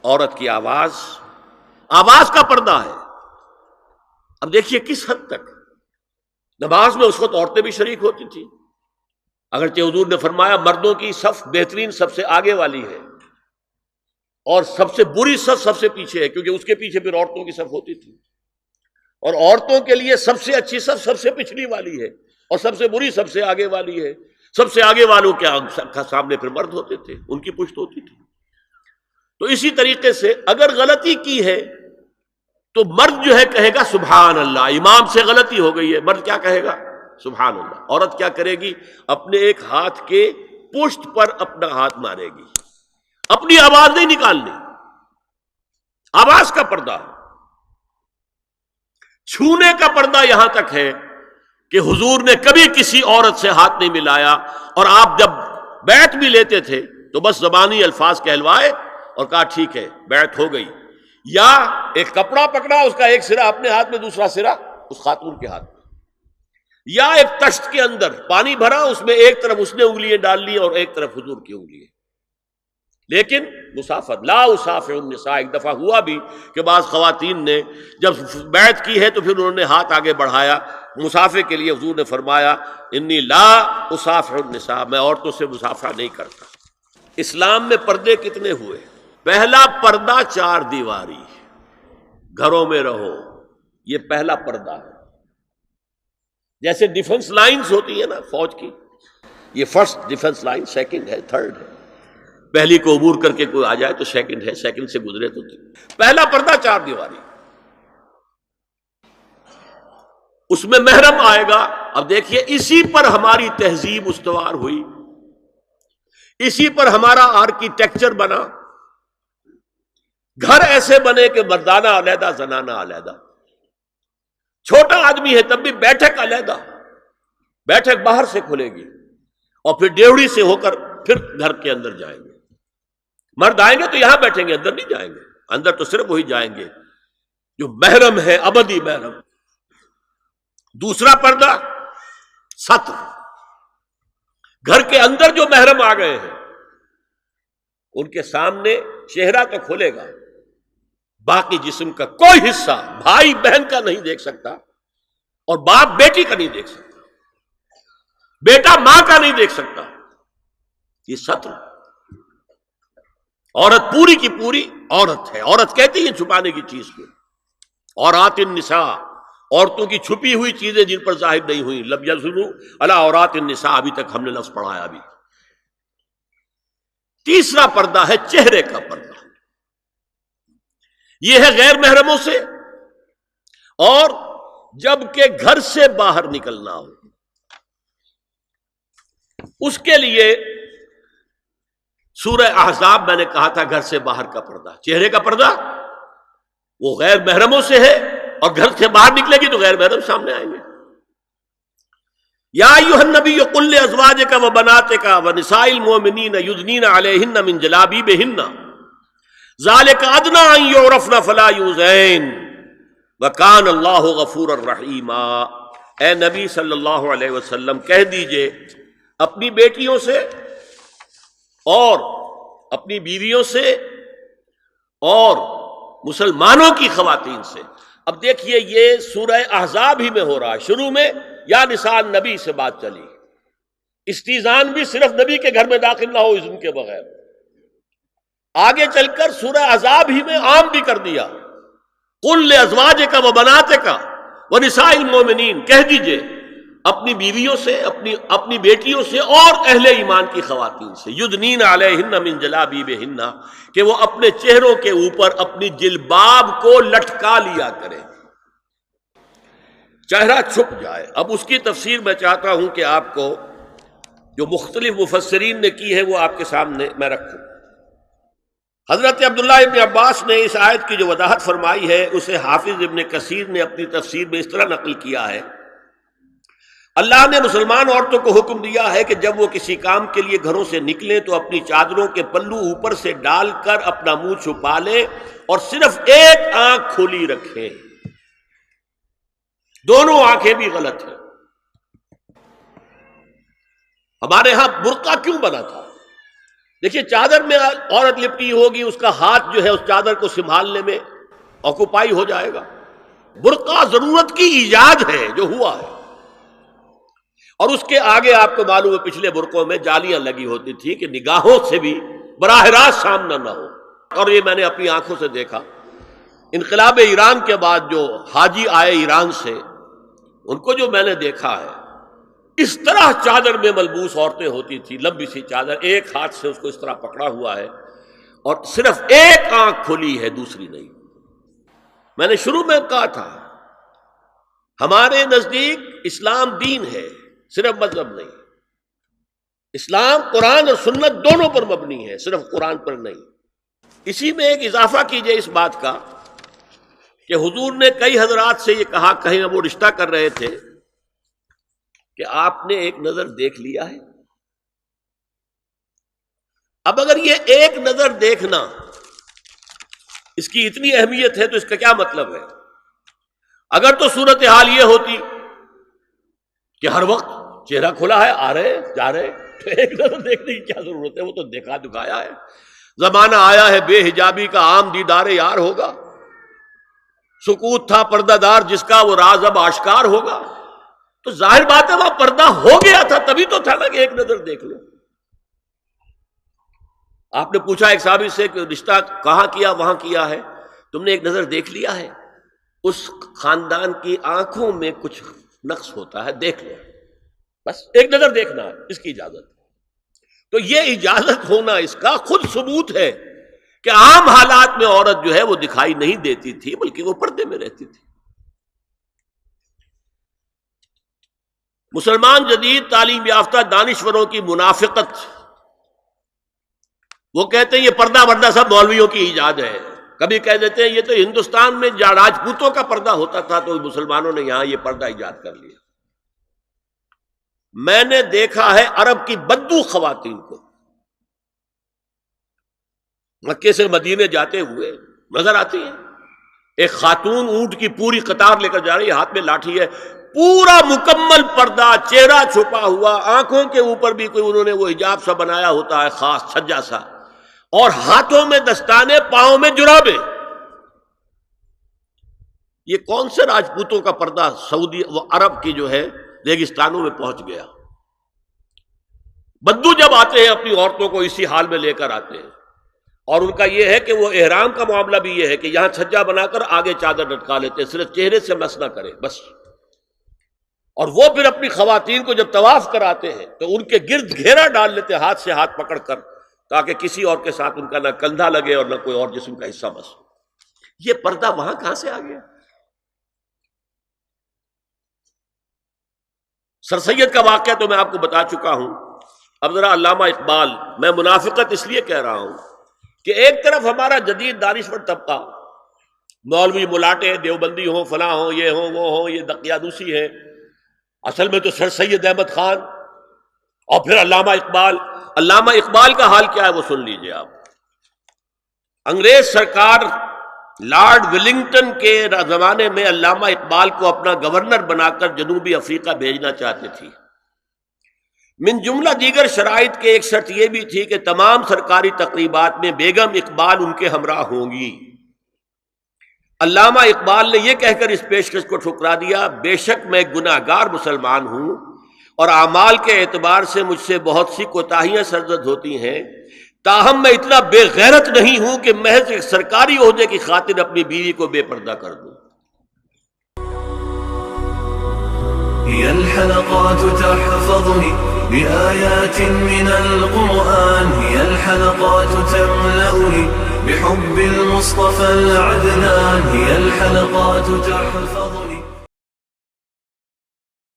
عورت کی آواز کا پردہ ہے۔ اب دیکھیے کس حد تک نماز میں اس وقت عورتیں بھی شریک ہوتی تھیں، اگرچہ حضور نے فرمایا مردوں کی صف بہترین سب سے آگے والی ہے اور سب سے بری صف سب سے پیچھے ہے، کیونکہ اس کے پیچھے پھر عورتوں کی صف ہوتی تھی، اور عورتوں کے لیے سب سے اچھی صف سب سے پچھلی والی ہے اور سب سے بری سب سے آگے والی ہے۔ سب سے آگے والوں کے سامنے پھر مرد ہوتے تھے، ان کی پشت ہوتی تھی۔ تو اسی طریقے سے اگر غلطی کی ہے تو مرد جو ہے کہے گا سبحان اللہ، امام سے غلطی ہو گئی ہے، مرد کیا کہے گا؟ سبحان اللہ۔ عورت کیا کرے گی؟ اپنے ایک ہاتھ کے پشت پر اپنا ہاتھ مارے گی، اپنی آواز نہیں نکالنی، آواز کا پردہ۔ چھونے کا پردہ یہاں تک ہے کہ حضور نے کبھی کسی عورت سے ہاتھ نہیں ملایا، اور آپ جب بیعت بھی لیتے تھے تو بس زبانی الفاظ کہلوائے اور کہا ٹھیک ہے بیعت ہو گئی، یا ایک کپڑا پکڑا، اس کا ایک سرا اپنے ہاتھ میں دوسرا سرا اس خاتون کے ہاتھ میں، یا ایک تشت کے اندر پانی بھرا، اس میں ایک طرف اس نے انگلیاں ڈال لی اور ایک طرف حضور کی انگلیاں، لیکن مسافر لا اسافر النساء۔ ایک دفعہ ہوا بھی کہ بعض خواتین نے جب بیعت کی ہے تو پھر انہوں نے ہاتھ آگے بڑھایا مسافر کے لیے، حضور نے فرمایا انی لا اسافر النساء، میں عورتوں سے مسافرہ نہیں کرتا۔ اسلام میں پردے کتنے ہوئے؟ پہلا پردہ 4 دیواری، گھروں میں رہو، یہ پہلا پردہ ہے۔ جیسے ڈیفنس لائنز ہوتی ہے نا فوج کی، یہ فرسٹ ڈیفنس لائن، سیکنڈ ہے، تھرڈ ہے، پہلی کو عبور کر کے کوئی آ جائے تو سیکنڈ ہے، سیکنڈ سے گزرے تو پہلا پردہ 4 دیواری، اس میں محرم آئے گا۔ اب دیکھیے اسی پر ہماری تہذیب استوار ہوئی، اسی پر ہمارا آرکیٹیکچر بنا، گھر ایسے بنے کہ مردانہ علیحدہ زنانہ علیحدہ، چھوٹا آدمی ہے تب بھی بیٹھک علیحدہ، بیٹھک باہر سے کھلے گی اور پھر ڈیوڑی سے ہو کر پھر گھر کے اندر جائیں گے، مرد آئیں گے تو یہاں بیٹھیں گے، اندر نہیں جائیں گے، اندر تو صرف وہی جائیں گے جو محرم ہے، ابدی محرم۔ دوسرا پردہ ستر، گھر کے اندر جو محرم آ گئے ہیں ان کے سامنے چہرہ تو کھلے گا، باقی جسم کا کوئی حصہ بھائی بہن کا نہیں دیکھ سکتا، اور باپ بیٹی کا نہیں دیکھ سکتا، بیٹا ماں کا نہیں دیکھ سکتا۔ یہ ستر، عورت پوری کی پوری عورت ہے۔ عورت کہتی ہیں چھپانے کی چیز کو، عورات النساء، عورتوں کی چھپی ہوئی چیزیں جن پر ظاہر نہیں ہوئی، لم یظہروا علی عورات النساء، ابھی تک ہم نے لفظ پڑھایا بھی۔ تیسرا پردہ ہے چہرے کا پردہ، یہ ہے غیر محرموں سے، اور جب کہ گھر سے باہر نکلنا ہو اس کے لیے سورہ احزاب میں نے کہا تھا گھر سے باہر کا پردہ، چہرے کا پردہ وہ غیر محرموں سے ہے، اور گھر سے باہر نکلے گی تو غیر محرم سامنے آئیں گے۔ یا ایھا النبی قل لازواجک وبناتک ونساء المؤمنین یدنین علیہن من جلابیبہن ذالک ادنی ان یعرفن فلا یؤذین وکان اللہ غفورا رحیما۔ اے نبی صلی اللہ علیہ وسلم کہہ دیجئے اپنی بیٹیوں سے اور اپنی بیویوں سے اور مسلمانوں کی خواتین سے۔ اب دیکھیے یہ سورہ احزاب ہی میں ہو رہا ہے، شروع میں یا نساء نبی سے بات چلی، استیزان بھی صرف نبی کے گھر میں داخل نہ ہو اذن کے بغیر، آگے چل کر سورہ احزاب ہی میں عام بھی کر دیا، قل لازواجک وبناتک ونساء المؤمنین، کہہ دیجئے اپنی بیویوں سے، اپنی بیٹیوں سے اور اہل ایمان کی خواتین سے، یدنین علیہن من جلابیبہن، کہ وہ اپنے چہروں کے اوپر اپنی جلباب کو لٹکا لیا کریں، چہرہ چھپ جائے۔ اب اس کی تفسیر میں چاہتا ہوں کہ آپ کو جو مختلف مفسرین نے کی ہے وہ آپ کے سامنے میں رکھوں۔ حضرت عبداللہ ابن عباس نے اس آیت کی جو وضاحت فرمائی ہے اسے حافظ ابن کثیر نے اپنی تفسیر میں اس طرح نقل کیا ہے، اللہ نے مسلمان عورتوں کو حکم دیا ہے کہ جب وہ کسی کام کے لیے گھروں سے نکلیں تو اپنی چادروں کے پلو اوپر سے ڈال کر اپنا منہ چھپا لیں اور صرف ایک آنکھ کھلی رکھیں، دونوں آنکھیں بھی غلط ہیں۔ ہمارے ہاں برقع کیوں بنا تھا؟ دیکھیے چادر میں عورت لپٹی ہوگی، اس کا ہاتھ جو ہے اس چادر کو سنبھالنے میں آکوپائی ہو جائے گا۔ برقع ضرورت کی ایجاد ہے جو ہوا ہے، اور اس کے آگے آپ کو معلوم ہے پچھلے برقعوں میں جالیاں لگی ہوتی تھی کہ نگاہوں سے بھی براہ راست سامنا نہ ہو۔ اور یہ میں نے اپنی آنکھوں سے دیکھا، انقلاب ایران کے بعد جو حاجی آئے ایران سے، ان کو جو میں نے دیکھا ہے، اس طرح چادر میں ملبوس عورتیں ہوتی تھی، لمبی سی چادر، ایک ہاتھ سے اس کو اس طرح پکڑا ہوا ہے اور صرف ایک آنکھ کھلی ہے، دوسری نہیں۔ میں نے شروع میں کہا تھا ہمارے نزدیک اسلام دین ہے، صرف مذہب نہیں۔ اسلام قرآن اور سنت دونوں پر مبنی ہے، صرف قرآن پر نہیں۔ اسی میں ایک اضافہ کیجئے اس بات کا کہ حضور نے کئی حضرات سے یہ کہا، کہیں وہ رشتہ کر رہے تھے، کہ آپ نے ایک نظر دیکھ لیا ہے۔ اب اگر یہ ایک نظر دیکھنا اس کی اتنی اہمیت ہے تو اس کا کیا مطلب ہے؟ اگر تو صورتحال یہ ہوتی کہ ہر وقت چہرہ کھلا ہے، آ رہے جا رہے، تو ایک نظر دیکھنے کی کیا ضرورت ہے؟ وہ تو دیکھا دکھایا ہے۔ زمانہ آیا ہے بے حجابی کا، عام دیدار یار ہوگا۔ سکوت تھا پردہ دار جس کا، وہ راز اب آشکار ہوگا۔ تو ظاہر بات ہے وہاں پردہ ہو گیا تھا، تبھی تو تھا نا کہ ایک نظر دیکھ لو۔ آپ نے پوچھا ایک صحابی سے کہ رشتہ کہاں کیا؟ وہاں کیا ہے، تم نے ایک نظر دیکھ لیا ہے؟ اس خاندان کی آنکھوں میں کچھ نقص ہوتا ہے، دیکھ لو، بس ایک نظر دیکھنا ہے، اس کی اجازت۔ تو یہ اجازت ہونا اس کا خود ثبوت ہے کہ عام حالات میں عورت جو ہے وہ دکھائی نہیں دیتی تھی، بلکہ وہ پردے میں رہتی تھی۔ مسلمان جدید تعلیم یافتہ دانشوروں کی منافقت، وہ کہتے ہیں یہ پردہ وردہ سب مولویوں کی ایجاد ہے۔ کبھی کہہ دیتے ہیں یہ تو ہندوستان میں راجپوتوں کا پردہ ہوتا تھا تو مسلمانوں نے یہاں یہ پردہ ایجاد کر لیا۔ میں نے دیکھا ہے عرب کی بدو خواتین کو مکے سے مدینے جاتے ہوئے نظر آتی ہیں۔ ایک خاتون اونٹ کی پوری قطار لے کر جا رہی ہے، ہاتھ میں لاٹھی ہے، پورا مکمل پردہ، چہرہ چھپا ہوا، آنکھوں کے اوپر بھی کوئی انہوں نے وہ حجاب سا بنایا ہوتا ہے خاص چھجا سا، اور ہاتھوں میں دستانے، پاؤں میں جرابے۔ یہ کون سے راجپوتوں کا پردہ سعودی و عرب کی جو ہے ریگستانوں میں پہنچ گیا؟ بدو جب آتے ہیں اپنی عورتوں کو اسی حال میں لے کر آتے ہیں، اور ان کا یہ ہے کہ وہ احرام کا معاملہ بھی یہ ہے کہ یہاں چھجا بنا کر آگے چادر لٹکا لیتے ہیں، صرف چہرے سے مس نہ کرے بس۔ اور وہ پھر اپنی خواتین کو جب طواف کراتے ہیں تو ان کے گرد گھیرا ڈال لیتے ہیں، ہاتھ سے ہاتھ پکڑ کر، تاکہ کسی اور کے ساتھ ان کا نہ کندھا لگے اور نہ کوئی اور جسم کا حصہ بس۔ یہ پردہ وہاں کہاں سے آ گیا؟ سر سید کا واقعہ تو میں آپ کو بتا چکا ہوں۔ اب ذرا علامہ اقبال، میں منافقت اس لیے کہہ رہا ہوں کہ ایک طرف ہمارا جدید دانشور طبقہ، مولوی ملاٹے دیوبندی ہوں، فلاں ہوں، یہ ہوں وہ ہوں، یہ دقیانوسی ہے، اصل میں تو سر سید احمد خان، اور پھر علامہ اقبال۔ علامہ اقبال کا حال کیا ہے وہ سن لیجئے آپ۔ انگریز سرکار لارڈ ولنگٹن کے زمانے میں علامہ اقبال کو اپنا گورنر بنا کر جنوبی افریقہ بھیجنا چاہتے تھی۔ من جملہ دیگر شرائط کے ایک شرط یہ بھی تھی کہ تمام سرکاری تقریبات میں بیگم اقبال ان کے ہمراہ ہوں گی۔ علامہ اقبال نے یہ کہہ کر اس پیشکش کو ٹھکرا دیا، بے شک میں گناہ گار مسلمان ہوں اور اعمال کے اعتبار سے مجھ سے بہت سی کوتاہیاں سرزد ہوتی ہیں، تاہم میں اتنا بے غیرت نہیں ہوں کہ محض ایک سرکاری عہدے کی خاطر اپنی بیوی کو بے پردہ کر دوں۔ هي الحلقات تحفظني بآيات من القرآن، هي الحلقات تملأني بحب المصطفى العدنان، هي الحلقات تحفظني